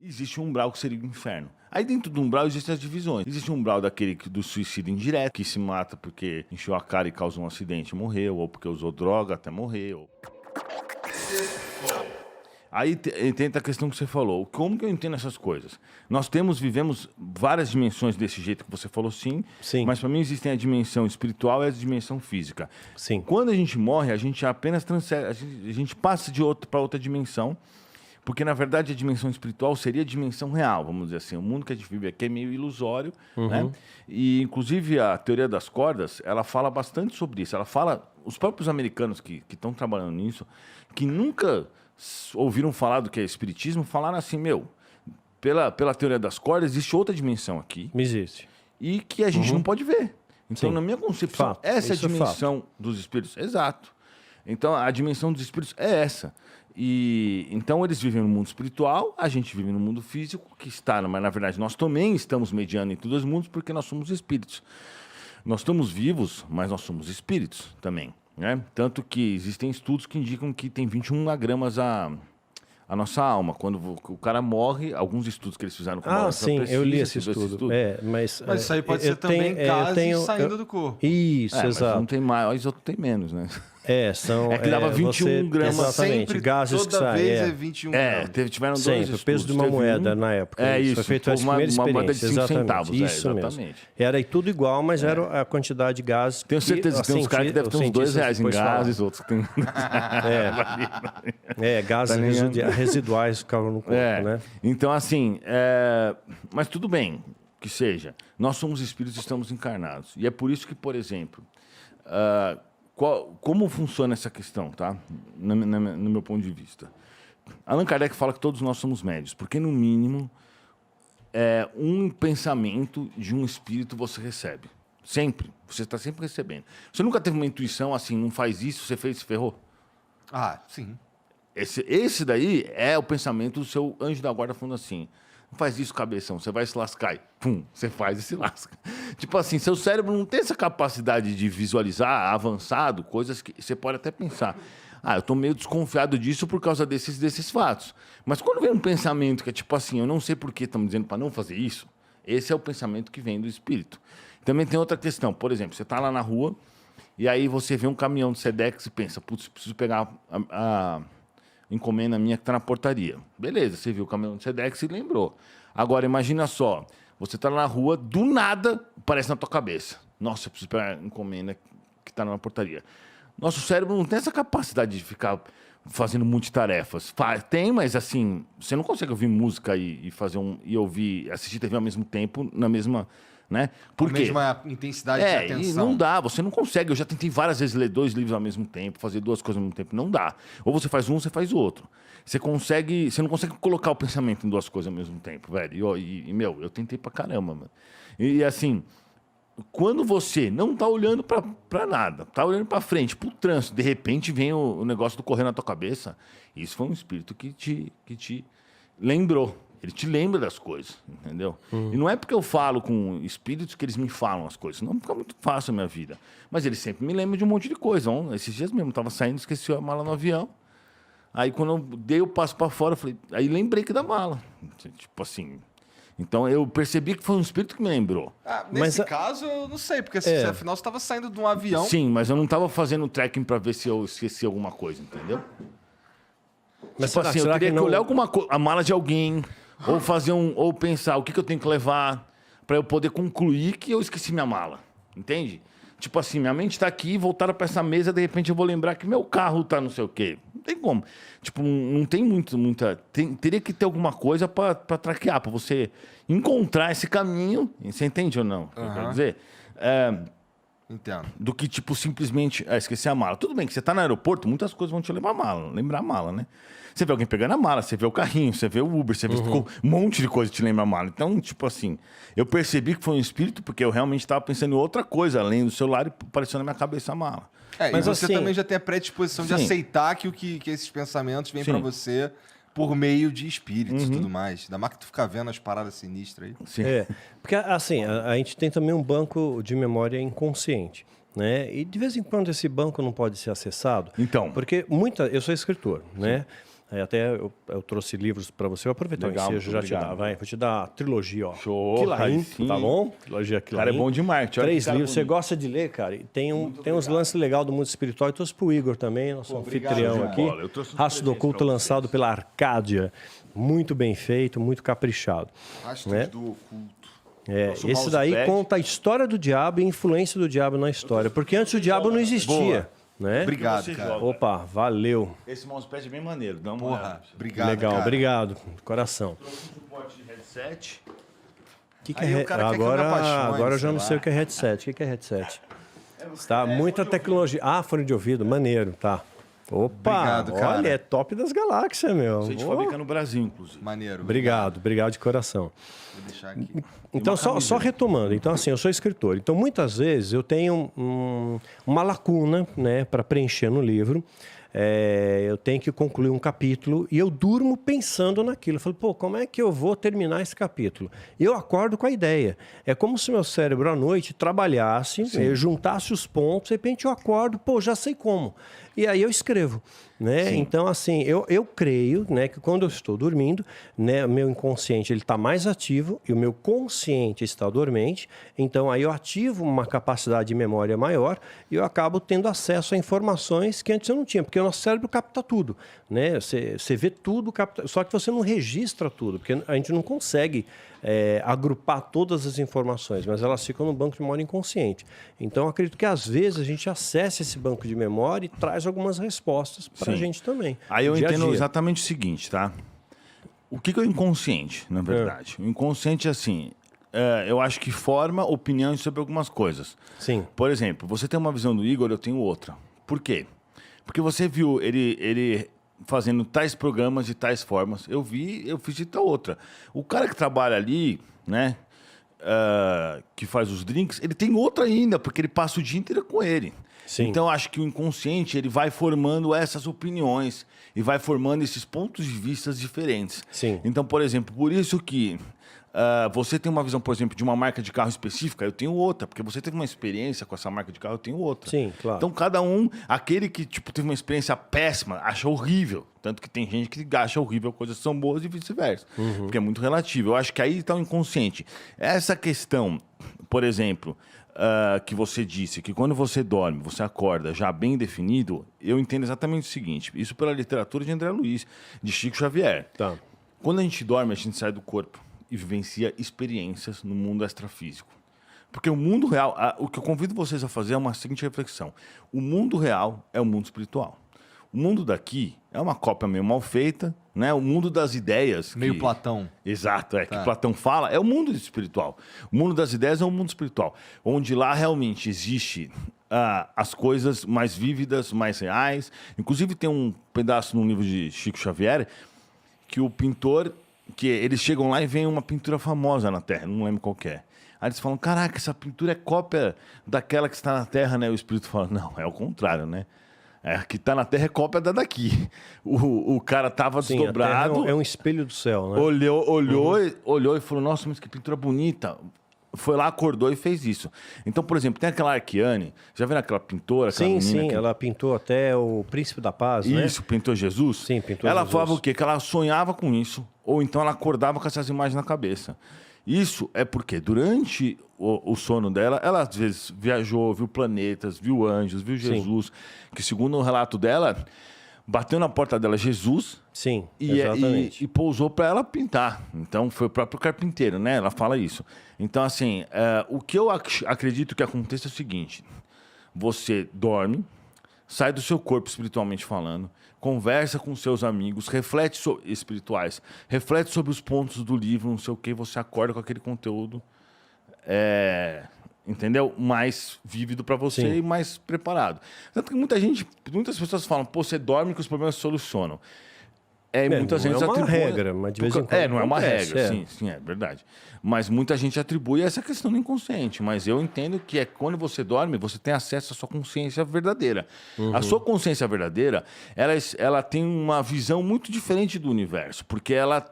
Existe um umbral que seria o inferno. Aí dentro do umbral existem as divisões. Existe um umbral do suicídio indireto, que se mata porque encheu a cara e causou um acidente e morreu, ou porque usou droga até morreu. Aí tenta a questão que você falou. Como que eu entendo essas coisas? Nós vivemos várias dimensões desse jeito que você falou, sim. Mas para mim existem a dimensão espiritual e a dimensão física. Sim. Quando a gente morre, a gente apenas transfere, a gente passa de para outra dimensão. Porque, na verdade, a dimensão espiritual seria a dimensão real, vamos dizer assim. O mundo que a gente vive aqui é meio ilusório, né? E, inclusive, a teoria das cordas, ela fala bastante sobre isso. Ela fala... Os próprios americanos que estão trabalhando nisso, que nunca ouviram falar do que é espiritismo, falaram assim, pela teoria das cordas, existe outra dimensão aqui. Existe. E que a gente não pode ver. Então, na minha concepção, essa é a dimensão dos espíritos. Exato. Então, a dimensão dos espíritos é essa. E então eles vivem no mundo espiritual, a gente vive no mundo físico, que está, mas na verdade nós também estamos mediando entre os dois mundos porque nós somos espíritos. Nós estamos vivos, mas nós somos espíritos também, né? Tanto que existem estudos que indicam que tem 21 gramas a nossa alma. Quando o cara morre, alguns estudos que eles fizeram com balança sim, eu li esse estudo. Mas isso aí pode ser também gases saindo do corpo. Isso, exato. Mas um tem mais, outro tem menos, né? É que dava 21 gramas. Exatamente, sempre, gases que toda saem. vez é 21 gramas. Tiveram dois sempre, o peso de uma moeda na época. Isso, foi feito a primeira uma moeda de 5 experiência. centavos. Isso mesmo. Era tudo igual, mas era a quantidade de gases. Tenho certeza que tem uns caras que devem ter uns R$2 em gases, outros que tem... gases residuais ficavam no corpo, né? Então, assim, mas tudo bem que seja. Nós somos espíritos e estamos encarnados. E é por isso que, por exemplo... como funciona essa questão, tá? No meu ponto de vista. Allan Kardec fala que todos nós somos médios, porque, no mínimo, um pensamento de um espírito você recebe. Sempre. Você está sempre recebendo. Você nunca teve uma intuição assim, não faz isso, você fez, se ferrou? Ah, sim. Esse daí é o pensamento do seu anjo da guarda falando assim... Não faz isso, cabeção. Você vai se lascar e pum, você faz e se lasca. Tipo assim, seu cérebro não tem essa capacidade de visualizar avançado, coisas que você pode até pensar. Eu tô meio desconfiado disso por causa desses fatos. Mas quando vem um pensamento que é tipo assim, eu não sei por que estamos dizendo para não fazer isso, esse é o pensamento que vem do espírito. Também tem outra questão. Por exemplo, você tá lá na rua e aí você vê um caminhão de Sedex e pensa, putz, preciso pegar a encomenda minha que está na portaria. Beleza, você viu o caminhão de Sedex e lembrou. Agora, imagina só, você está na rua, do nada, aparece na tua cabeça. Nossa, eu preciso pegar a encomenda que está na portaria. Nosso cérebro não tem essa capacidade de ficar fazendo multitarefas. Tem, mas assim, você não consegue ouvir música e assistir TV ao mesmo tempo, na mesma... Né? Por quê? A mesma intensidade de atenção. E não dá, você não consegue. Eu já tentei várias vezes ler 2 livros ao mesmo tempo, fazer 2 coisas ao mesmo tempo. Não dá. Ou você faz um, ou você faz o outro. Você não consegue colocar o pensamento em 2 coisas ao mesmo tempo, velho. Eu tentei pra caramba, mano. E assim, quando você não tá olhando pra nada, tá olhando pra frente, pro trânsito, de repente vem o negócio do correr na tua cabeça, isso foi um espírito que te lembrou. Ele te lembra das coisas, entendeu? E não é porque eu falo com espíritos que eles me falam as coisas. Não fica muito fácil a minha vida. Mas eles sempre me lembram de um monte de coisa. Esses dias mesmo, eu estava saindo, esqueci a mala no avião. Aí, quando eu dei o passo para fora, eu falei... Aí lembrei que da mala. Tipo assim... Então, eu percebi que foi um espírito que me lembrou. Nesse caso, eu não sei. Porque, afinal, você estava saindo de um avião... Sim, mas eu não estava fazendo tracking para ver se eu esqueci alguma coisa, entendeu? Mas tipo assim, eu teria que olhar a mala de alguém... Ou pensar o que eu tenho que levar para eu poder concluir que eu esqueci minha mala. Entende? Tipo assim, minha mente está aqui, voltaram para essa mesa, de repente eu vou lembrar que meu carro tá não sei o quê. Não tem como. Tipo, não tem muita... Teria que ter alguma coisa para traquear, para você encontrar esse caminho. Você entende ou não? O que eu quero dizer? Entendo. Do que, tipo, simplesmente esquecer a mala. Tudo bem que você tá no aeroporto, muitas coisas vão te lembrar a mala, né? Você vê alguém pegando a mala, você vê o carrinho, você vê o Uber, você vê um monte de coisa que te lembra a mala. Então, tipo assim, eu percebi que foi um espírito porque eu realmente estava pensando em outra coisa, além do celular, e apareceu na minha cabeça a mala. Mas você também já tem a predisposição de aceitar que esses pensamentos vêm para você por meio de espíritos e tudo mais. Ainda mais que tu fica vendo as paradas sinistras aí. Sim. Porque, assim, a gente tem também um banco de memória inconsciente. Né? E de vez em quando esse banco não pode ser acessado. Então. Porque eu sou escritor, né? Até eu trouxe livros para você. Vou aproveitar Legal, o ensejo, já obrigado. te dar. Vou te dar a trilogia, ó. Show, Quilain, aí sim. tá bom? Trilogia O Quilain. cara é bom de marketing. olha 3 que cara livros. Você bonito. gosta de ler, cara? E tem uns lances legais do mundo espiritual. Eu trouxe pro Igor também, nosso obrigado, anfitrião João aqui. Bola. Eu trouxe uns Rastro do presentes Oculto, pra lançado vocês. pela Arcádia. Muito bem feito, muito caprichado. Rastros né? do oculto. Nosso Esse daí mousepad. conta a história do diabo e a influência do diabo na história. Porque antes o diabo não existia. Né? Obrigado, você cara. joga? Opa, valeu. Esse mousepad é bem maneiro. Dá uma Porra, olhada. obrigado, Legal, cara. obrigado. De coração. Trouxe um suporte de headset. Que Aí o cara quer que eu me apaixone, agora eu já sei não lá. sei o que é headset. O que é headset? Tá, muita tecnologia. Ah, fone de ouvido, maneiro, tá. Opa, Obrigado, cara. olha, é top das galáxias, meu. A gente Ô, fabrica no Brasil, inclusive. Maneiro. Obrigado de coração. Vou deixar aqui. Então, só retomando, então assim, eu sou escritor. Então, muitas vezes eu tenho uma lacuna, né, para preencher no livro. Eu tenho que concluir um capítulo e eu durmo pensando naquilo. Eu falo, pô, como é que eu vou terminar esse capítulo? E eu acordo com a ideia. É como se meu cérebro à noite trabalhasse, juntasse os pontos, de repente eu acordo, pô, já sei como. E aí eu escrevo. Né? Então, assim, eu creio, né, que quando eu estou dormindo, né, o meu inconsciente está mais ativo e o meu consciente está dormente. Então, aí eu ativo uma capacidade de memória maior e eu acabo tendo acesso a informações que antes eu não tinha, porque o nosso cérebro capta tudo. Né? Você vê tudo, só que você não registra tudo, porque a gente não consegue agrupar todas as informações, mas elas ficam no banco de memória inconsciente. Então, eu acredito que às vezes a gente acessa esse banco de memória e traz algumas respostas para a gente também. Aí eu dia a entendo dia. exatamente o seguinte, tá? O que é o inconsciente, na verdade? O inconsciente é assim, eu acho que forma opiniões sobre algumas coisas. Sim. Por exemplo, você tem uma visão do Igor, eu tenho outra. Por quê? Porque você viu ele fazendo tais programas de tais formas. Eu fiz de tal outra. O cara que trabalha ali, né? Que faz os drinks, ele tem outra ainda, porque ele passa o dia inteiro com ele. Sim. Então, eu acho que o inconsciente ele vai formando essas opiniões e vai formando esses pontos de vista diferentes. Sim. Então, por exemplo, por isso que você tem uma visão, por exemplo, de uma marca de carro específica, eu tenho outra, porque você teve uma experiência com essa marca de carro, eu tenho outra. Sim, claro. Então, cada um, aquele que tipo, teve uma experiência péssima, acha horrível. Tanto que tem gente que acha horrível coisas que são boas e vice-versa. Porque é muito relativo. Eu acho que aí está o inconsciente. Essa questão, por exemplo, que você disse, que quando você dorme, você acorda já bem definido, eu entendo exatamente o seguinte. Isso pela literatura de André Luiz, de Chico Xavier. Tá. Quando a gente dorme, a gente sai do corpo e vivencia experiências no mundo extrafísico. Porque o mundo real, o que eu convido vocês a fazer é uma seguinte reflexão. O mundo real é o mundo espiritual. O mundo daqui é uma cópia meio mal feita, né? O mundo das ideias... Meio Platão. Exato, que Platão fala, é o mundo espiritual. O mundo das ideias é o mundo espiritual, onde lá realmente existe as coisas mais vívidas, mais reais. Inclusive tem um pedaço no livro de Chico Xavier que o pintor, que eles chegam lá e veem uma pintura famosa na Terra, não lembro qual que é. Aí eles falam, caraca, essa pintura é cópia daquela que está na Terra, né? O espírito fala, não, é o contrário, né? A que está na Terra é cópia da daqui. O cara estava Sim, desdobrado. a Terra é um espelho do céu, né? Olhou e falou, nossa, mas que pintura bonita. Foi lá, acordou e fez isso. Então, por exemplo, tem aquela Arquiane, já viram aquela pintora? Aquela Sim, menina que... ela pintou até o Príncipe da Paz, né? Isso, pintou Jesus? Sim, pintou Ela Jesus. falava o quê? Que ela sonhava com isso, ou então ela acordava com essas imagens na cabeça. Isso é porque durante o sono dela, ela às vezes viajou, viu planetas, viu anjos, viu Jesus, que segundo o relato dela, bateu na porta dela Jesus. Sim, E exatamente. pousou para ela pintar. Então, foi o próprio carpinteiro, né? Ela fala isso. Então, assim, o que eu acredito que aconteça é o seguinte. Você dorme, sai do seu corpo espiritualmente falando, conversa com seus amigos, reflete espirituais, reflete sobre os pontos do livro, não sei o que, você acorda com aquele conteúdo, entendeu? Mais vívido para você Sim. e mais preparado. Tanto que muitas pessoas falam, pô, você dorme que os problemas se solucionam. Muita não gente é uma atribui... regra, mas de vez em quando não é uma acontece, regra, sim, é verdade. Mas muita gente atribui essa questão do inconsciente. Mas eu entendo que quando você dorme, você tem acesso à sua consciência verdadeira. A sua consciência verdadeira, ela tem uma visão muito diferente do universo, porque ela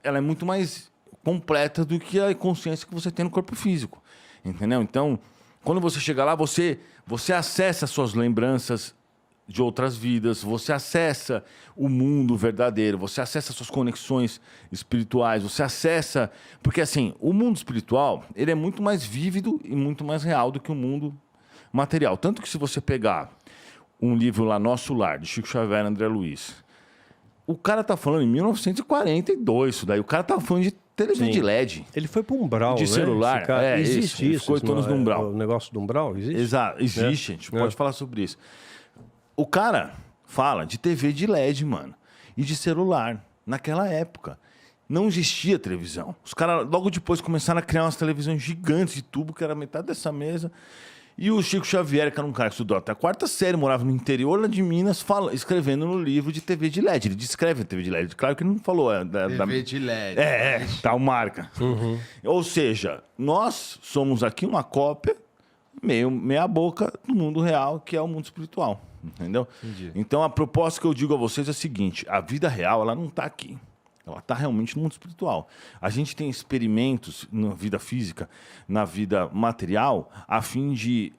é muito mais completa do que a consciência que você tem no corpo físico. Entendeu? Então, quando você chega lá, você acessa as suas lembranças de outras vidas, você acessa o mundo verdadeiro, você acessa suas conexões espirituais, você acessa... Porque, assim, o mundo espiritual, ele é muito mais vívido e muito mais real do que o mundo material. Tanto que se você pegar um livro lá, Nosso Lar, de Chico Xavier e André Luiz, o cara tá falando em 1942, isso daí. O cara tá falando de televisão de LED. Ele foi para o umbral, de celular. Existe isso. Ficou 8 anos no umbral. O negócio do umbral existe? Exato, existe. A gente pode falar sobre isso. O cara fala de TV de LED, mano. E de celular. Naquela época. Não existia televisão. Os caras, logo depois, começaram a criar umas televisões gigantes de tubo, que era metade dessa mesa. E o Chico Xavier, que era um cara que estudou até a 4ª série, morava no interior lá de Minas, escrevendo no livro de TV de LED. Ele descreve a TV de LED. Claro que ele não falou. TV de LED. Tal marca. Ou seja, nós somos aqui uma cópia, meia boca, do mundo real, que é o mundo espiritual. Entendeu? Entendi. Então, a proposta que eu digo a vocês é a seguinte. A vida real, ela não está aqui. Ela está realmente no mundo espiritual. A gente tem experimentos na vida física, na vida material, a fim de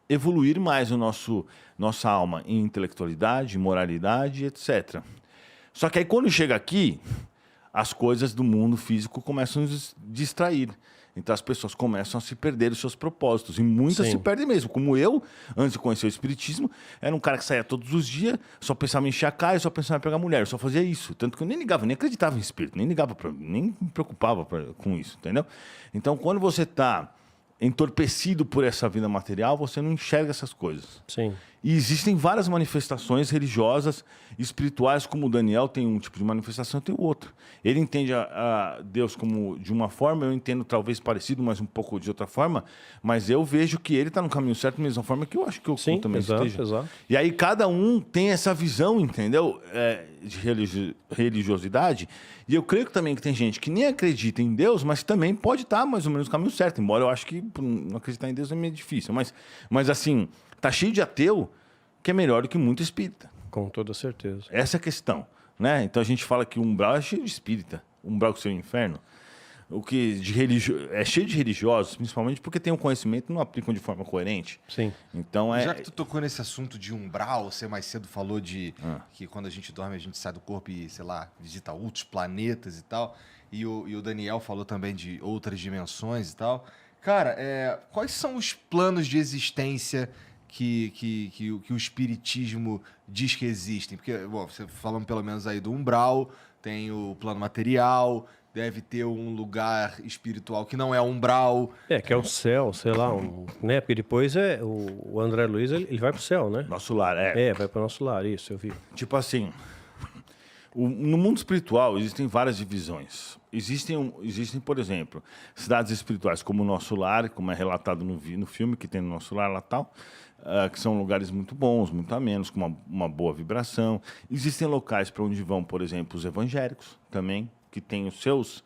evoluir mais nossa alma em intelectualidade, moralidade, etc. Só que aí, quando chega aqui, as coisas do mundo físico começam a distrair. Então, as pessoas começam a se perder os seus propósitos. E muitas se perdem mesmo. Como eu, antes de conhecer o espiritismo, era um cara que saía todos os dias, só pensava em encher a cara, só pensava em pegar mulher. Eu só fazia isso. Tanto que eu nem ligava, nem acreditava em espírito, nem me preocupava com isso, entendeu? Então, quando você está entorpecido por essa vida material, você não enxerga essas coisas. Sim. E existem várias manifestações religiosas, espirituais, como o Daniel tem um tipo de manifestação, tem o outro. Ele entende a Deus como de uma forma, eu entendo talvez parecido, mas um pouco de outra forma, mas eu vejo que ele está no caminho certo da mesma forma que eu acho que eu também esteja. Exato. E aí cada um tem essa visão, entendeu? De religiosidade. E eu creio que também que tem gente que nem acredita em Deus, mas também pode estar mais ou menos no caminho certo. Embora eu acho que não acreditar em Deus é meio difícil. Mas assim, tá cheio de ateu que é melhor do que muito espírita. Com toda certeza. Essa é a questão, né? Então a gente fala que o umbral é cheio de espírita. O umbral que seria o inferno. O que é cheio de religiosos, principalmente porque tem um conhecimento e não aplicam de forma coerente. Sim. Então Já que tu tocou nesse assunto de umbral, você mais cedo falou de que quando a gente dorme a gente sai do corpo e, sei lá, visita outros planetas e tal. E o Daniel falou também de outras dimensões e tal. Cara, quais são os planos de existência que o espiritismo diz que existem? Porque, bom, você falando pelo menos aí do umbral, tem o plano material, deve ter um lugar espiritual que não é umbral. Que é o céu, sei lá, né? Porque depois o André Luiz, ele vai pro céu, né? Nosso lar, vai pro nosso lar, isso, eu vi. Tipo assim, no mundo espiritual existem várias divisões. Existem, por exemplo, cidades espirituais como o Nosso Lar, como é relatado no filme que tem no Nosso Lar lá tal, que são lugares muito bons, muito amenos, com uma boa vibração. Existem locais para onde vão, por exemplo, os evangélicos também, que têm suas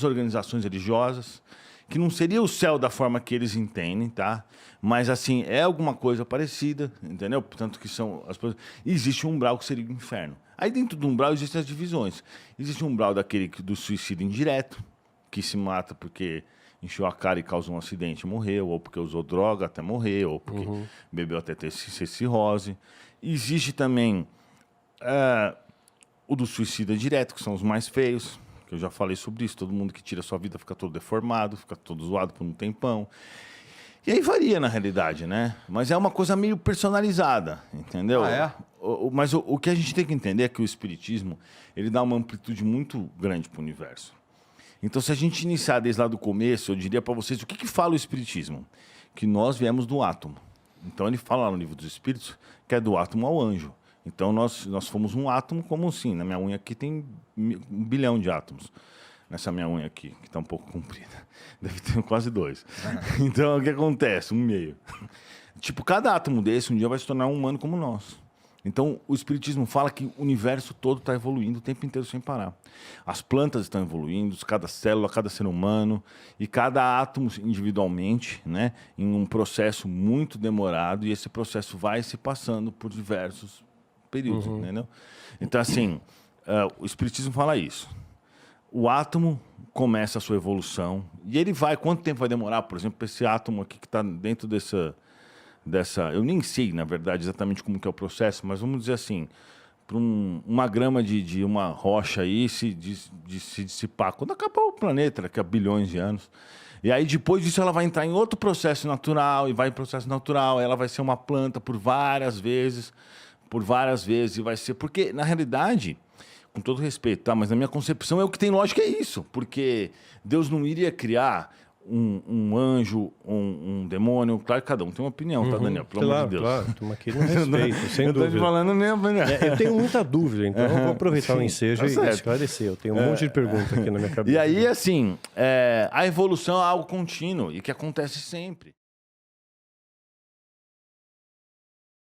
organizações religiosas, que não seria o céu da forma que eles entendem, tá? Mas, assim, é alguma coisa parecida, entendeu? Portanto, que são as coisas... Existe um umbral que seria o inferno. Aí, dentro do umbral, existem as divisões. Existe um umbral do suicídio indireto, que se mata porque encheu a cara e causou um acidente e morreu, ou porque usou droga até morrer, ou porque bebeu até ter cirrose. Existe também o do suicídio direto, que são os mais feios, que eu já falei sobre isso. Todo mundo que tira a sua vida fica todo deformado, fica todo zoado por um tempão. E aí varia, na realidade, né? Mas é uma coisa meio personalizada, entendeu? Mas o que a gente tem que entender é que o espiritismo, ele dá uma amplitude muito grande para o universo. Então, se a gente iniciar desde lá do começo, eu diria para vocês o que fala o espiritismo? Que nós viemos do átomo. Então, ele fala lá no Livro dos Espíritos que é do átomo ao anjo. Então, nós fomos um átomo como assim? Na minha unha aqui tem 1 bilhão de átomos. Nessa minha unha aqui, que está um pouco comprida. Deve ter quase 2. Então, o que acontece? 1,5. Tipo, cada átomo desse um dia vai se tornar um humano como nós. Então, o espiritismo fala que o universo todo está evoluindo o tempo inteiro sem parar. As plantas estão evoluindo, cada célula, cada ser humano, e cada átomo individualmente, né, em um processo muito demorado, e esse processo vai se passando por diversos períodos, entendeu? Então, assim, o espiritismo fala isso. O átomo começa a sua evolução, e ele vai... Quanto tempo vai demorar, por exemplo, para esse átomo aqui que está dentro dessa... Eu nem sei, na verdade, exatamente como que é o processo, mas vamos dizer assim, para uma grama de uma rocha aí se dissipar, quando acabar o planeta, daqui a bilhões de anos, e aí depois disso ela vai entrar em outro processo natural, e vai em processo natural, ela vai ser uma planta por várias vezes, e vai ser... Porque, na realidade... Com todo respeito, tá? Mas na minha concepção o que tem lógica é isso. Porque Deus não iria criar um anjo, um demônio. Claro que cada um tem uma opinião, tá, Daniel? Pelo amor de Deus. Claro, estamos aqui no respeito, sem eu tô dúvida. te falando mesmo, né? Eu tenho muita dúvida, então eu vou aproveitar o ensejo tá e certo. esclarecer. Eu tenho um monte de perguntas aqui na minha cabeça. E aí, assim, a evolução é algo contínuo e que acontece sempre.